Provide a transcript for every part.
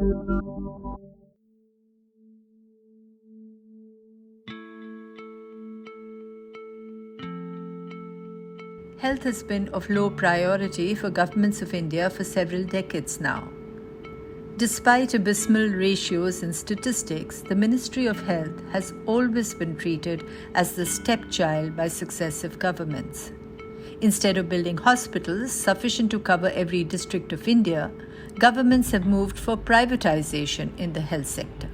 Health has been of low priority for governments of India for several decades now. Despite abysmal ratios and statistics, the Ministry of Health has always been treated as the stepchild by successive governments. Instead of building hospitals sufficient to cover every district of India, governments have moved for privatization in the health sector.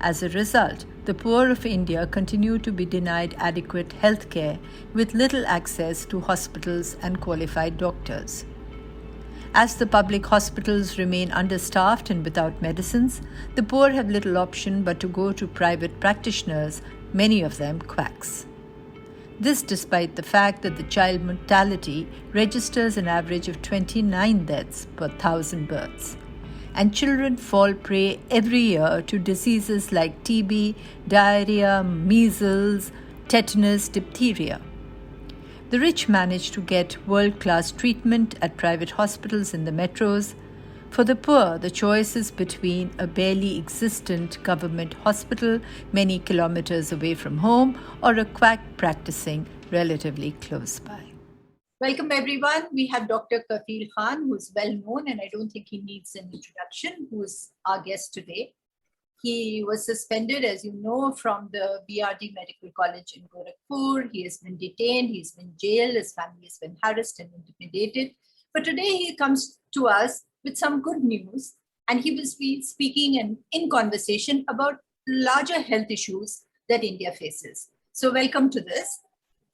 As a result, the poor of India continue to be denied adequate health care with little access to hospitals and qualified doctors. As the public hospitals remain understaffed and without medicines, the poor have little option but to go to private practitioners, many of them quacks. This despite the fact that the child mortality registers an average of 29 deaths per 1,000 births, and children fall prey every year to diseases like TB, diarrhea, measles, tetanus, diphtheria. The rich manage to get world-class treatment at private hospitals in the metros. For the poor, the choice is between a barely existent government hospital many kilometers away from home or a quack practicing relatively close by. Welcome everyone. We have Dr. Kafil Khan, who is well known and I don't think he needs an introduction, who is our guest today. He was suspended, as you know, from the BRD Medical College in Gorakhpur. He has been detained, he's been jailed, his family has been harassed and intimidated. But today he comes to us with some good news, and he will be speaking in conversation about larger health issues that India faces. So welcome to this.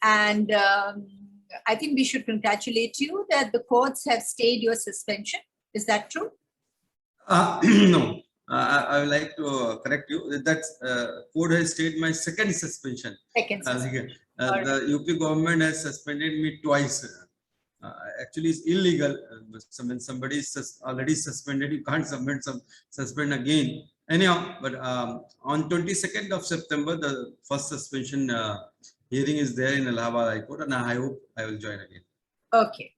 And I think we should congratulate you that the courts have stayed your suspension. Is that true? No. I would like to correct you. That court has stayed my second suspension. Second suspension. The UP government has suspended me twice. Actually, it's illegal. When somebody is already suspended, you can't suspend again. Anyhow, but on 22nd of September, the first suspension hearing is there in Allahabad High Court, and I hope I will join again. Okay.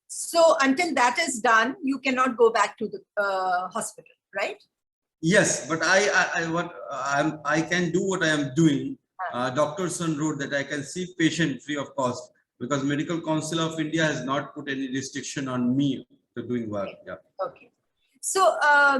So until that is done, you cannot go back to the hospital, right? Yes, but I can do what I am doing. Doctors on road that I can see patient free of cost, because Medical Council of India has not put any restriction on me to doing work. Okay. Yeah. Okay. So I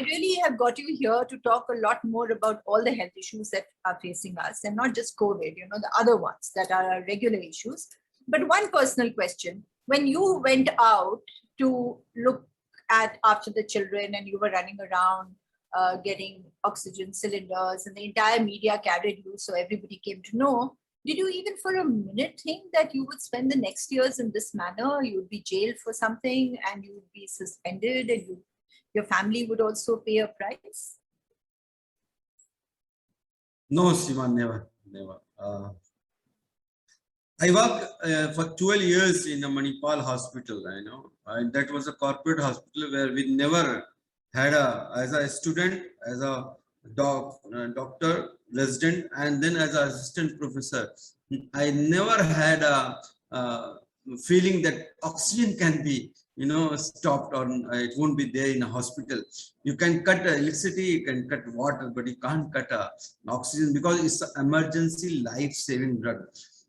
really have got you here to talk a lot more about all the health issues that are facing us, and not just COVID, the other ones that are regular issues. But one personal question: when you went out to look at after the children and you were running around getting oxygen cylinders and the entire media carried you, so everybody came to know, did you even for a minute think that you would spend the next years in this manner? You would be jailed for something and you would be suspended, and your family would also pay a price? No, Seema, never. I worked for 12 years in a Manipal hospital, that was a corporate hospital where we never had as a student, as a doctor, resident, and then as an assistant professor. I never had a feeling that oxygen can be, stopped, or it won't be there in a hospital. You can cut electricity, you can cut water, but you can't cut oxygen, because it's an emergency life-saving drug.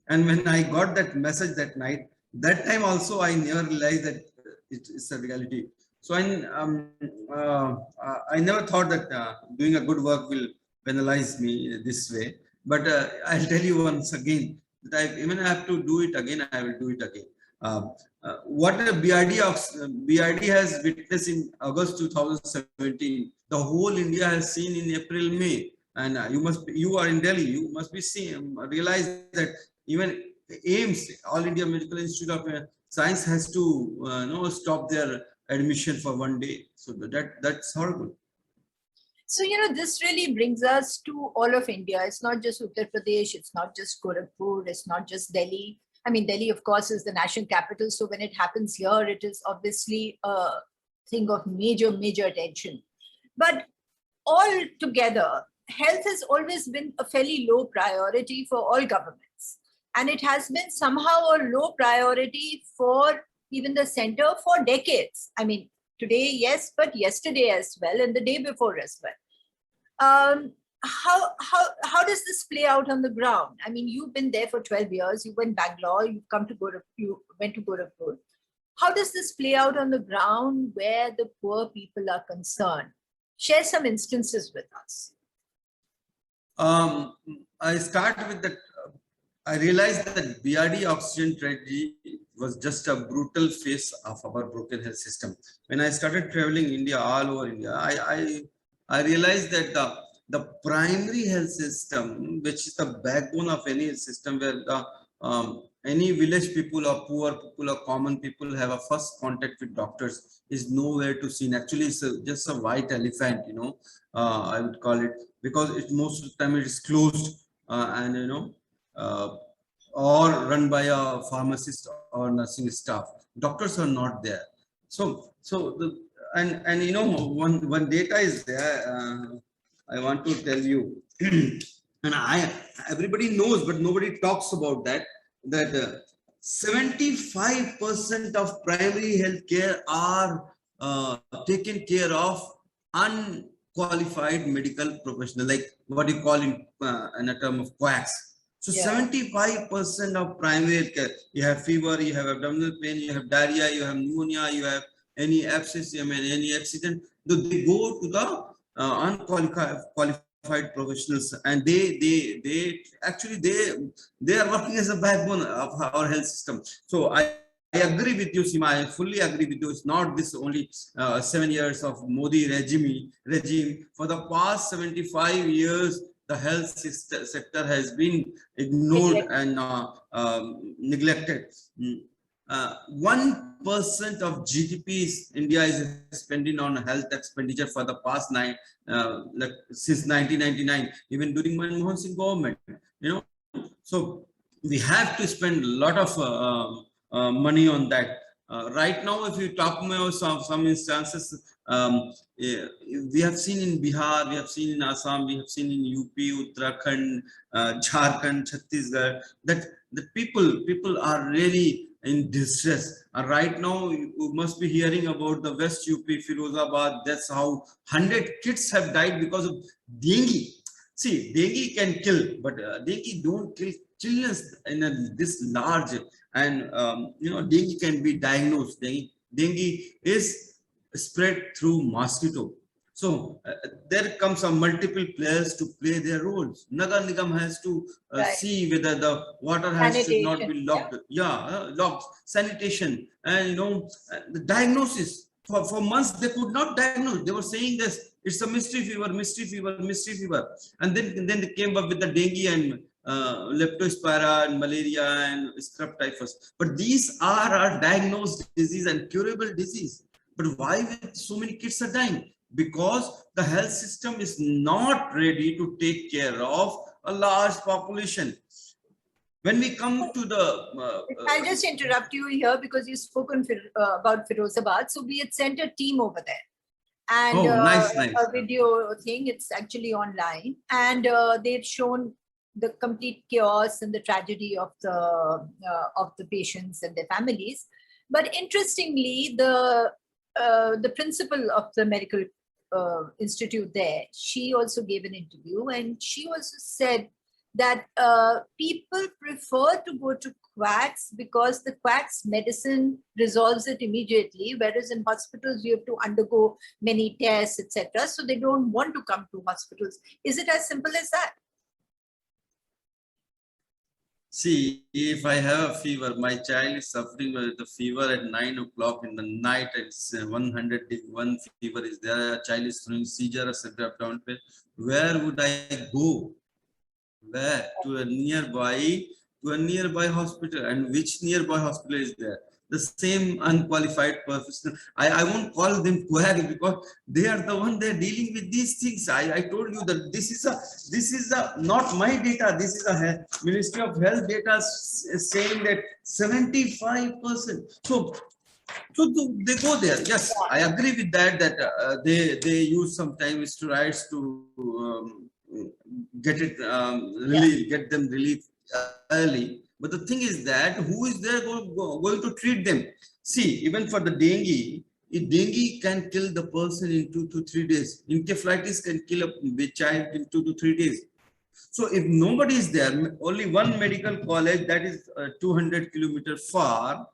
And when I got that message that night, that time also I never realized that it's a reality. So I never thought that doing a good work will penalize me this way. But I'll tell you once again that even I have to do it again, I will do it again. What the BRD has witnessed in August 2017, the whole India has seen in April, May. And you are in Delhi, you must be realize that even AIIMS, All India Medical Institute of Science, has to stop their admission for one day. So that's horrible. So, this really brings us to all of India. It's not just Uttar Pradesh, it's not just Gorakhpur, it's not just Delhi. I mean, Delhi, of course, is the national capital. So when it happens here, it is obviously a thing of major, major attention. But all together, health has always been a fairly low priority for all governments. And it has been somehow a low priority for even the center for decades. I mean, Today, yes, but yesterday as well, and the day before as well. How does this play out on the ground? I mean, you've been there for 12 years. You went Bangalore. You've come to you went to Gorakhpur. How does this play out on the ground where the poor people are concerned? Share some instances with us. I start with that. I realized that BRD oxygen tragedy was just a brutal face of our broken health system. When I started traveling India, all over India, I realized that the primary health system, which is the backbone of any system, where the any village people or poor people or common people have a first contact with doctors, is nowhere to see. Actually, it's just a white elephant, I would call it, because most of the time it is closed, and or run by a pharmacist or nursing staff. Doctors are not there. So the one data is there. I want to tell you, and everybody knows, but nobody talks about that. That 75% of primary health care are taken care of unqualified medical professional, like what you call in a term of quacks. So 75% of primary health care, you have fever, you have abdominal pain, you have diarrhea, you have pneumonia, you have any abscess, any accident, they go to the unqualified professionals, and they actually they are working as a backbone of our health system. So I agree with you, Seema. I fully agree with you. It's not this only 7 years of Modi regime. For the past 75 years, the health sector has been ignored and neglected. 1% of GDP India is spending on health expenditure for the past since 1999, even during Manmohan Singh government. So we have to spend a lot of money on that. Right now, if you talk about some instances, we have seen in Bihar, we have seen in Assam, we have seen in UP, Uttarakhand, Jharkhand, Chhattisgarh, that the people are really in distress. Right now, you must be hearing about the West UP, Firozabad. That's how 100 kids have died because of dengue. See, dengue can kill, but dengue don't kill children in this large. And dengue can be diagnosed. Dengue is spread through mosquito. So there comes some multiple players to play their roles. Nagar Nigam has to see whether the water should not be locked. Locked. Sanitation, and the diagnosis. For months they could not diagnose. They were saying this, it's a mystery fever, and then they came up with the dengue and leptospira and malaria and strep typhus. But these are our diagnosed disease and curable disease. But why so many kids are dying? Because the health system is not ready to take care of a large population. When we come to the... I'll just interrupt you here because you've spoken about Firozabad. So we had sent a team over there. And nice. A video thing, it's actually online. And they've shown the complete chaos and the tragedy of the patients and their families. But interestingly, the principal of the medical institute there, she also gave an interview, and she also said that people prefer to go to quacks because the quacks medicine resolves it immediately, whereas in hospitals you have to undergo many tests, etc. So they don't want to come to hospitals. Is it as simple as that? See, if I have a fever, my child is suffering with the fever at 9 o'clock in the night, it's 101 fever is there, a child is throwing seizure or severe abdominal pain, where would I go? Where? To a nearby hospital. And which nearby hospital is there? The same unqualified professional. I won't call them quack because they are the one they're dealing with these things. I told you that this is not my data. This is a Ministry of Health data saying that 75%. So they go there. Yes, I agree with that. That they use sometimes steroids to get it get them relief early. But the thing is that who is there going to treat them? See, even for the dengue, Dengue can kill the person in 2 to 3 days. Encephalitis can kill a child in 2 to 3 days. So if nobody is there, only one medical college that is 200 kilometers far,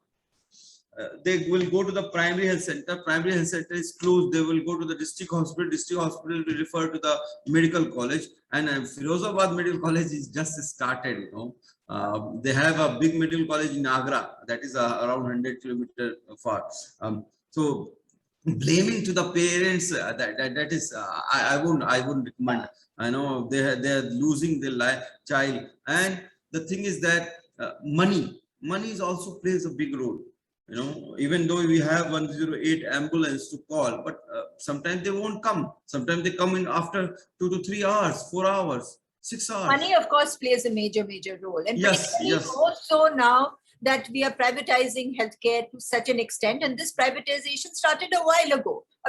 they will go to the primary health center. Primary health center is closed. They will go to the district hospital. District hospital will refer to the medical college. And Firozabad Medical College is just started. You know, they have a big medical college in Agra that is around 100 kilometers far. So blaming to the parents, that is I wouldn't recommend. I know they are losing their child, and the thing is that money is also plays a big role. You know, even though we have 108 ambulance to call, but sometimes they won't come. Sometimes they come in after 2 to 3 hours, 4 hours, 6 hours. Money, of course, plays a major role, and yes, particularly more so now that we are privatizing healthcare to such an extent. And this privatization started a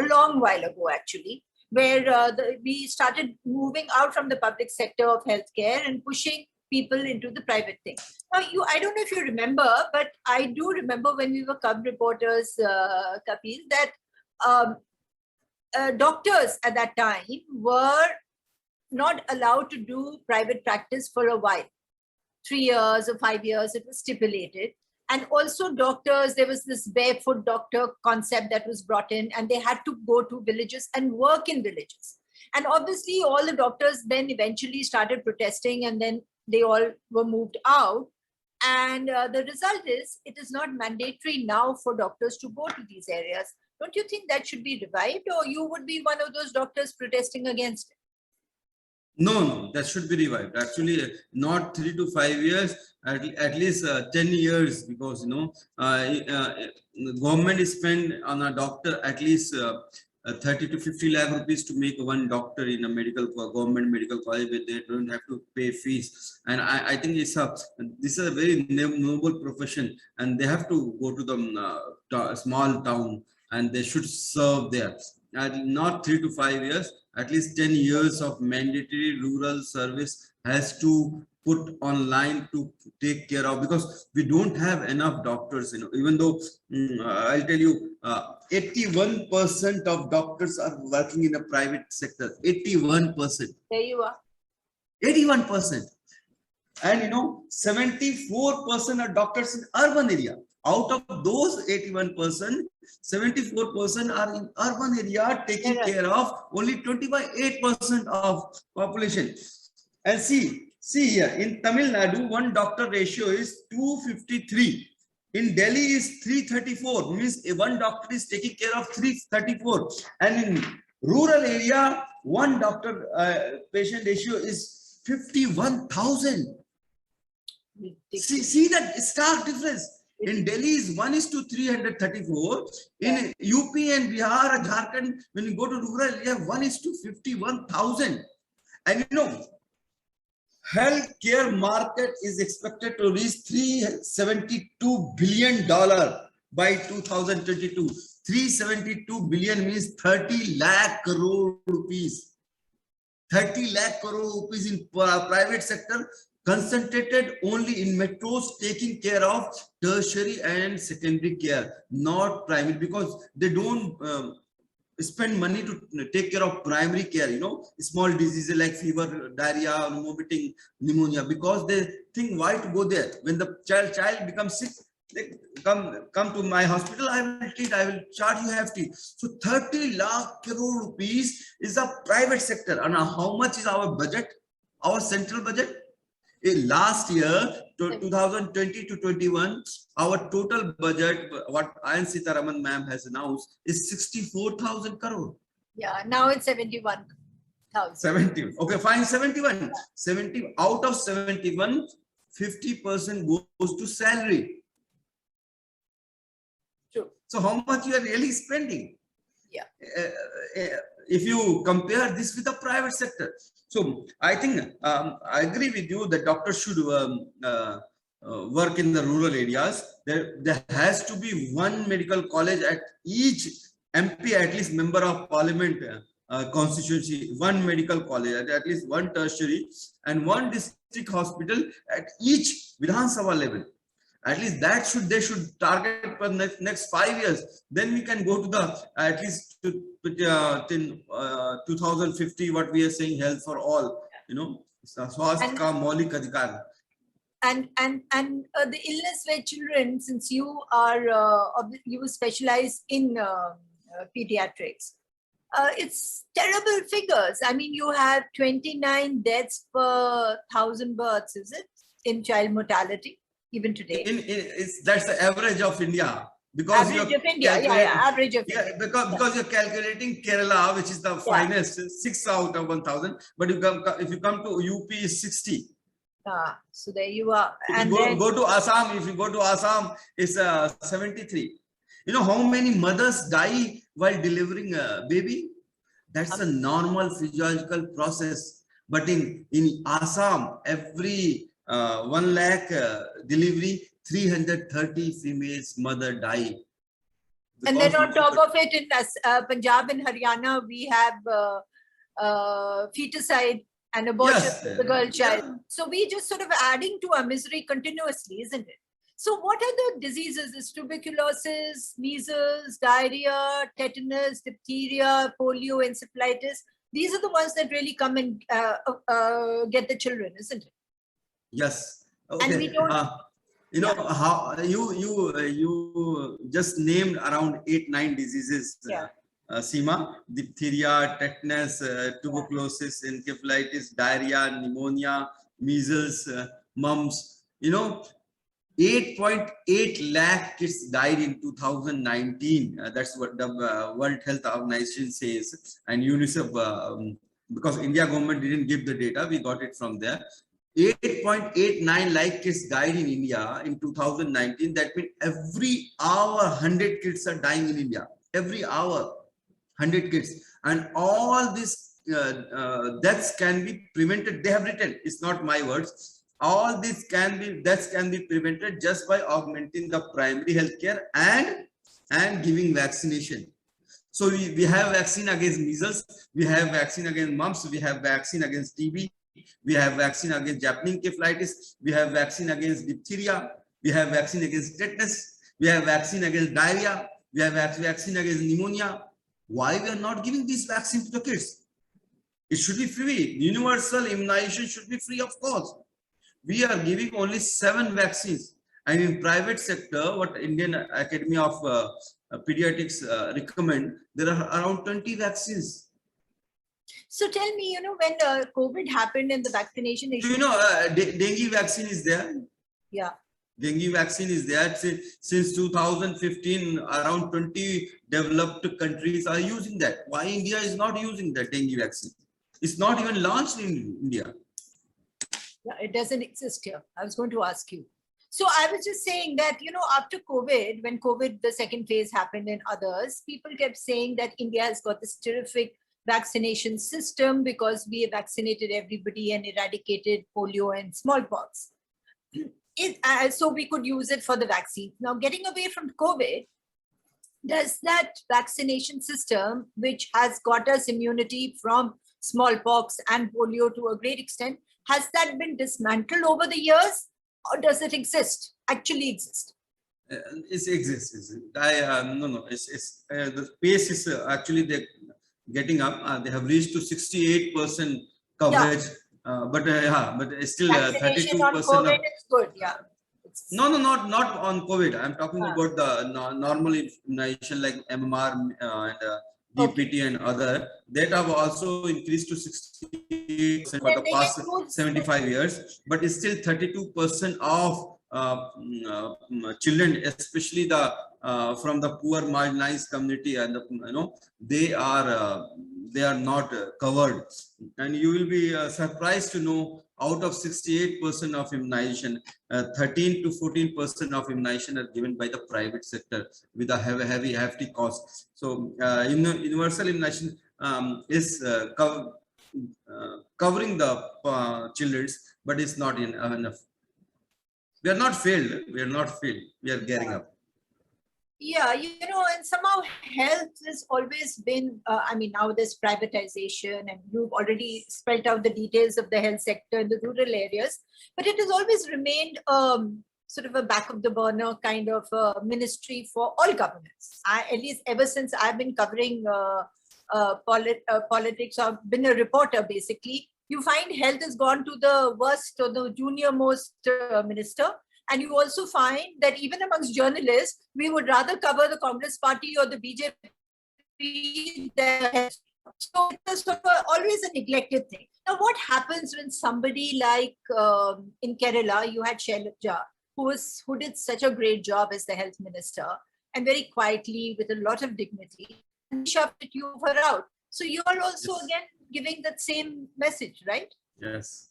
long while ago, actually, where we started moving out from the public sector of healthcare and pushing people into the private thing. Now, I don't know if you remember, but I do remember when we were cub reporters, Kapil, that doctors at that time were not allowed to do private practice for a while. 3 years or 5 years, it was stipulated. And also doctors, there was this barefoot doctor concept that was brought in, and they had to go to villages and work in villages. And obviously all the doctors then eventually started protesting, and then they all were moved out. And the result is, it is not mandatory now for doctors to go to these areas. Don't you think that should be revived, or you would be one of those doctors protesting against it? No, that should be revived. Actually, not 3 to 5 years, at least 10 years, because you know, the government is spent on a doctor at least 30 to 50 lakh rupees to make one doctor in a government medical college, where they don't have to pay fees. And I think this is a very noble profession, and they have to go to the small town, and they should serve there. Not 3 to 5 years, at least 10 years of mandatory rural service has to put online to take care of, because we don't have enough doctors. You know, even though I'll tell you, 81% of doctors are working in the private sector. 81%. There you are. 81%. And you know, 74% are doctors in urban area. Out of those 81%, 74% are in urban area, taking care of only 28% of population. And see here, in Tamil Nadu, one doctor ratio is 253. In Delhi is 334, means one doctor is taking care of 334. And in rural area, one doctor patient ratio is 51,000. See that stark difference. In Delhi is 1:334. In UP and Bihar and Jharkhand, when you go to rural area, 1:51,000. And you know, healthcare market is expected to reach $372 billion by 2022. 372 billion means 30 lakh crore rupees. 30 lakh crore rupees in private sector, concentrated only in metros, taking care of tertiary and secondary care, not primary, because they don't spend money to take care of primary care, you know, small diseases like fever, diarrhea, vomiting, pneumonia, because they think why to go there. When the child becomes sick, they come to my hospital, I will treat, I will charge you hefty. So 30 lakh crore rupees is a private sector. And how much is our budget, our central budget? Last year, 2020 to 21, our total budget, what Ayan Sitaraman ma'am has announced, is 64,000 crore. Yeah, now it's 71,000. 70. Okay, fine, 71. 70 out of 71, 50% goes to salary. True. So how much you are really spending? Yeah. If you compare this with the private sector. So I think I agree with you that doctors should work in the rural areas. There has to be one medical college at each MP, at least member of parliament constituency, one medical college, at least one tertiary, and one district hospital at each Vidhan Sabha level. At least that they should target for next 5 years, then we can go to the at least to 2050, what we are saying, health for all, you know, स्वास्थ्य का मौलिक अधिकार. And the illness where children, since you are you specialize in pediatrics, it's terrible figures. I mean, you have 29 deaths per 1,000 births, is it, in child mortality even today? That's the average of India. Because average of India, average of India. Because you're calculating Kerala, which is the finest, 6 out of 1,000. But if you come to UP, is 60. So there you are. And go to Assam. If you go to Assam, it's 73. You know how many mothers die while delivering a baby? That's a normal physiological process. But in Assam, every 1 lakh delivery, 330 females mother die. And then on top of it, in Punjab and Haryana, we have feticide and abortion of the girl child. Yeah. So we just sort of adding to our misery continuously, isn't it? So what are the diseases? Is tuberculosis, measles, diarrhea, tetanus, diphtheria, polio, encephalitis. These are the ones that really come and get the children, isn't it? Yes. Okay. And we don't. You know how you just named around 8-9 diseases. Seema, diphtheria, tetanus, tuberculosis, encephalitis, diarrhea, pneumonia, measles, mumps. You know, 8.8 lakh kids died in 2019. That's what the World Health Organization says, and UNICEF. Because India government didn't give the data, we got it from there. 8.89 lakh kids died in India in 2019. That means every hour 100 kids are dying in India. Every hour 100 kids, and all these deaths can be prevented. They have written, it's not my words. All these deaths can be prevented just by augmenting the primary health care and giving vaccination. So we have vaccine against measles, we have vaccine against mumps, we have vaccine against TB, we have vaccine against Japanese encephalitis, we have vaccine against diphtheria, we have vaccine against tetanus, we have vaccine against diarrhea, we have vaccine against pneumonia. Why we are not giving this vaccine to the kids? It should be free. Universal immunization should be free of cost. We are giving only 7 vaccines. And in private sector, what Indian Academy of Pediatrics recommend, there are around 20 vaccines. So tell me, you know, when COVID happened and the vaccination issue. You know, dengue vaccine is there. Yeah. Dengue vaccine is there. Since 2015, around 20 developed countries are using that. Why India is not using the dengue vaccine? It's not even launched in India. Yeah, it doesn't exist here. I was going to ask you. So I was just saying that, you know, after COVID, when COVID, the second phase happened and others, people kept saying that India has got this terrific vaccination system because we vaccinated everybody and eradicated polio and smallpox. So we could use it for the vaccine. Now, getting away from COVID, does that vaccination system, which has got us immunity from smallpox and polio to a great extent, has that been dismantled over the years, or does it actually exist? It exists. No. The pace is actually they're getting up. They have reached to 68% coverage. Yeah. But still 32%. On COVID is good, yeah. No, not on COVID. I'm talking about the normal immunization like MMR and DPT and other. That have also increased to 68% for the past 75 years. But it's still 32% of children, especially the from the poor marginalized community, and they are not covered. And you will be surprised to know, out of 68% of immunization, 13 to 14% of immunization are given by the private sector with a hefty cost. So universal immunization is covering the children, but it's not enough. We are not failed. We are gearing up. Yeah, and somehow health has always been, now there's privatization, and you've already spelled out the details of the health sector in the rural areas, but it has always remained sort of a back of the burner kind of ministry for all governments. At least ever since I've been covering politics, I've been a reporter basically. You find health has gone to the worst or the junior most minister. And you also find that even amongst journalists, we would rather cover the Congress party or the BJP than. So it's sort of always a neglected thing. Now, what happens when somebody like in Kerala, you had Shailaja, who did such a great job as the health minister, and very quietly with a lot of dignity, and shoved you over out. So you are also again giving that same message, right? Yes,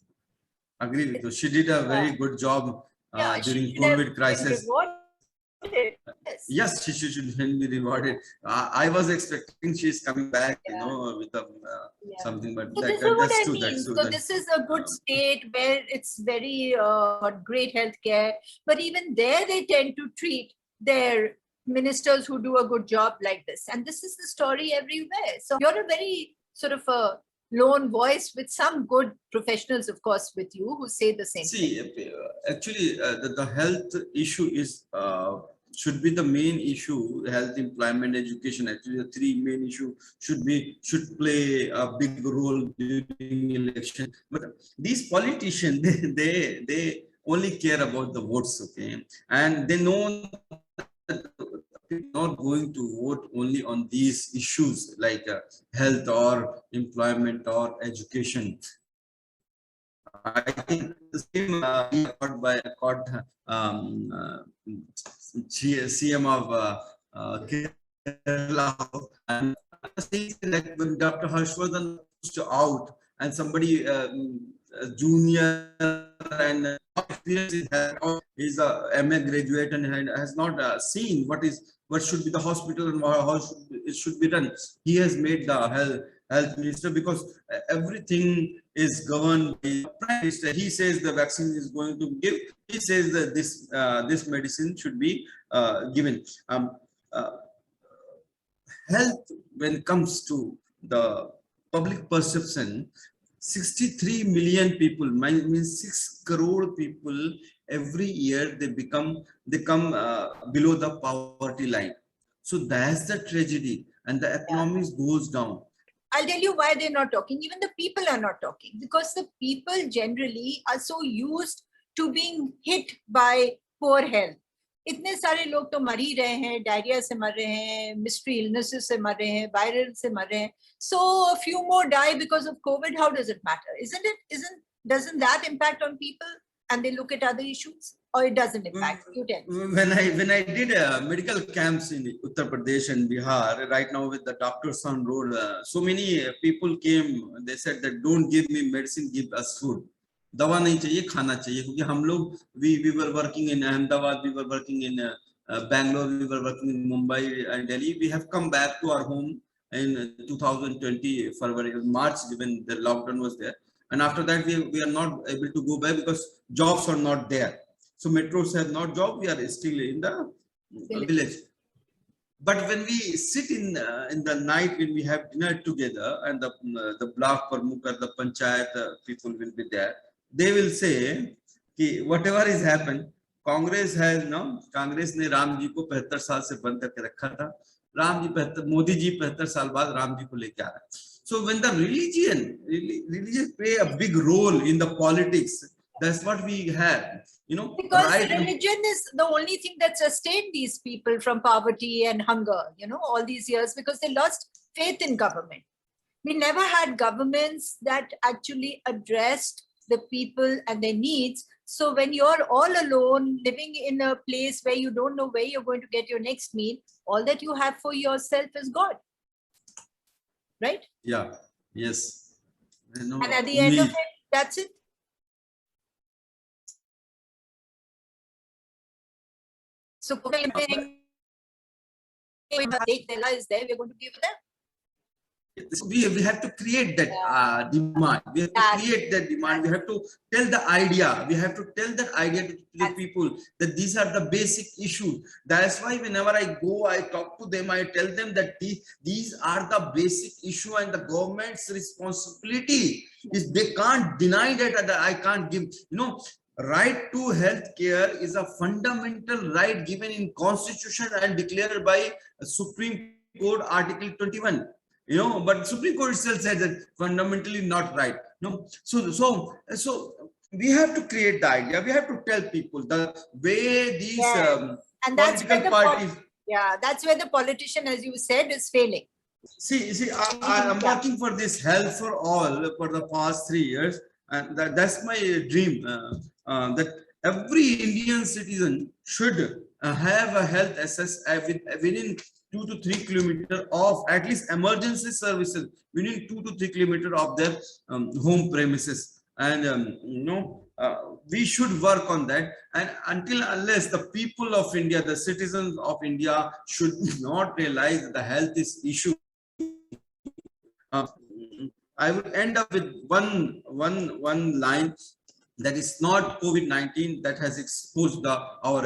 agree with you. She did a very good job during she should have COVID been crisis. rewarded. Yes, she should be rewarded. I was expecting she's coming back, you know, with something, but So like, this is what that's I true. mean. That's true. So this is a good state where it's very great healthcare, but even there they tend to treat their ministers who do a good job like this. And this is the story everywhere. So you're a very sort of a lone voice with some good professionals, of course, with you who say the same thing. Actually, the health issue is should be the main issue. Health, employment, education. Actually, the three main issue should play a big role during election. But these politicians, they only care about the votes, okay, and they know that not going to vote only on these issues like health or employment or education. I think the same CM of Kerala, and like when Dr. Harshvardhan pushed out and somebody junior and experienced is a MA graduate and has not seen what should be the hospital and how it should be done. He has made the health minister because everything is governed by prime minister. He says the vaccine is going to give. He says that this medicine should be given. Health, when it comes to the public perception, 63 million people, means 6 crore people every year they come below the poverty line. So that's the tragedy, and the economy goes down. I'll tell you why they're not talking. Even the people are not talking because the people generally are so used to being hit by poor health. इतने सारे लोग तो मर ही रहे हैं, diarrhoea से मर रहे हैं, मिस्ट्री इलनेसेस से मर रहे हैं, वायरल से मर रहे हैं. So a few more die because of COVID. How does it matter? Doesn't that impact on people? And they look at other issues, or it doesn't impact? You tell. When I did medical camps in Uttar Pradesh and Bihar, right now with the doctors on road, so many people came. They said that don't give me medicine, give us food. दवा नहीं चाहिए, खाना चाहिए, क्योंकि हम लोग we were working in Ahmedabad, we were working in Bangalore, we were working in Mumbai and Delhi. We have come back to our home in 2020 February, March, when the lockdown was there, and after that we are not able to go back because jobs are not there. So metros have not job. We are still in the village. But when we sit in the night, when we have dinner together, and the block Pramukh, the panchayat people will be there, they will say कि whatever has happened, Congress ने राम जी को 75 साल से बंद करके रखा था. राम जी मोदी जी 75 साल बाद राम जी को लेके आ रहा है. So when the religion play a big role in the politics, that's what we have, you know. Because religion is the only thing that sustained these people from poverty and hunger, you know, all these years, because they lost faith in government. We never had governments that actually addressed the people and their needs. So when you're all alone, living in a place where you don't know where you're going to get your next meal, all that you have for yourself is God. Right? Yeah. Yes. And at the end of it, that's it. So Dela is there, we're going to give them. We have to create that demand. We have to create that demand. We have to tell the idea. We have to tell that idea to the people that these are the basic issues. That's why whenever I go, I talk to them, I tell them that these are the basic issue, and the government's responsibility is they can't deny that I can't give. You know, right to health care is a fundamental right given in Constitution and declared by Supreme Court Article 21. But Supreme Court itself says that fundamentally not right. No, so we have to create the idea. We have to tell people the way these Yes. And that's where political parties. that's where the politician, as you said, is failing. See, I'm working for this health for all for the past 3 years, and that's my dream. That every Indian citizen should have a health access within 2 to 3 kilometers of at least emergency services within 2 to 3 kilometers of their home premises, and we should work on that. And unless the people of India, the citizens of India, should not realize that the health is issue. I would end up with one line, that is not COVID-19 that has exposed our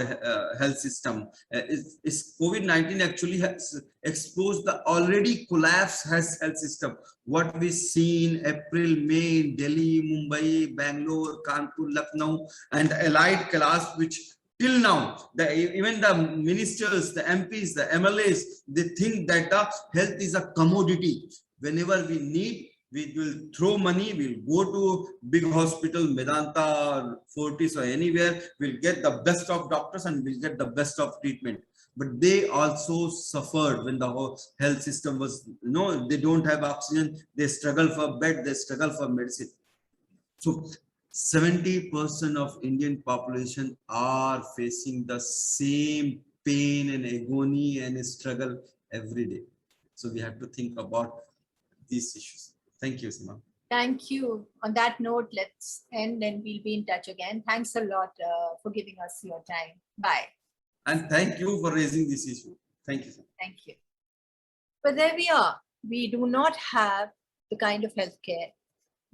health system. Is COVID-19 actually has exposed the already collapsed health system. What we see in April, May in Delhi, Mumbai, Bangalore, Kanpur, Lucknow, and the allied class, which till now, even the ministers, the MPs, the MLAs, they think that the health is a commodity. Whenever we need, we will throw money, we'll go to big hospital, Medanta, or Fortis, or anywhere, we'll get the best of doctors and we'll get the best of treatment. But they also suffered when the whole health system was, they don't have oxygen, they struggle for bed, they struggle for medicine. So 70% of Indian population are facing the same pain and agony and struggle every day. So we have to think about these issues. Thank you, Seema. Thank you. On that note, let's end and we'll be in touch again. Thanks a lot for giving us your time. Bye. And thank you for raising this issue. Thank you, sir. Thank you. But there we are. We do not have the kind of healthcare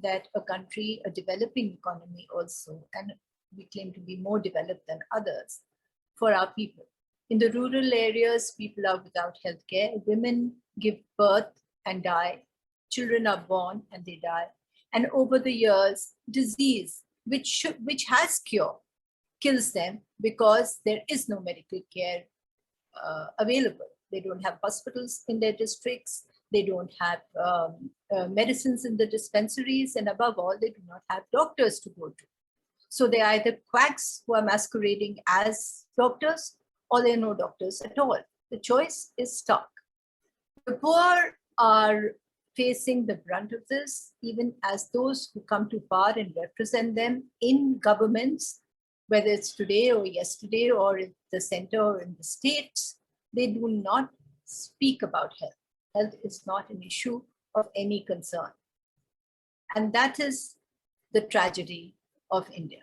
that a country, a developing economy also, and we claim to be more developed than others, for our people. In the rural areas, people are without healthcare. Women give birth and die. Children are born and they die. And over the years, disease, which has cure, kills them because there is no medical care available. They don't have hospitals in their districts. They don't have medicines in the dispensaries. And above all, they do not have doctors to go to. So they are either quacks who are masquerading as doctors, or there are no doctors at all. The choice is stark. The poor are facing the brunt of this, even as those who come to power and represent them in governments, whether it's today or yesterday or in the center or in the states, they do not speak about health. Health is not an issue of any concern. And that is the tragedy of India.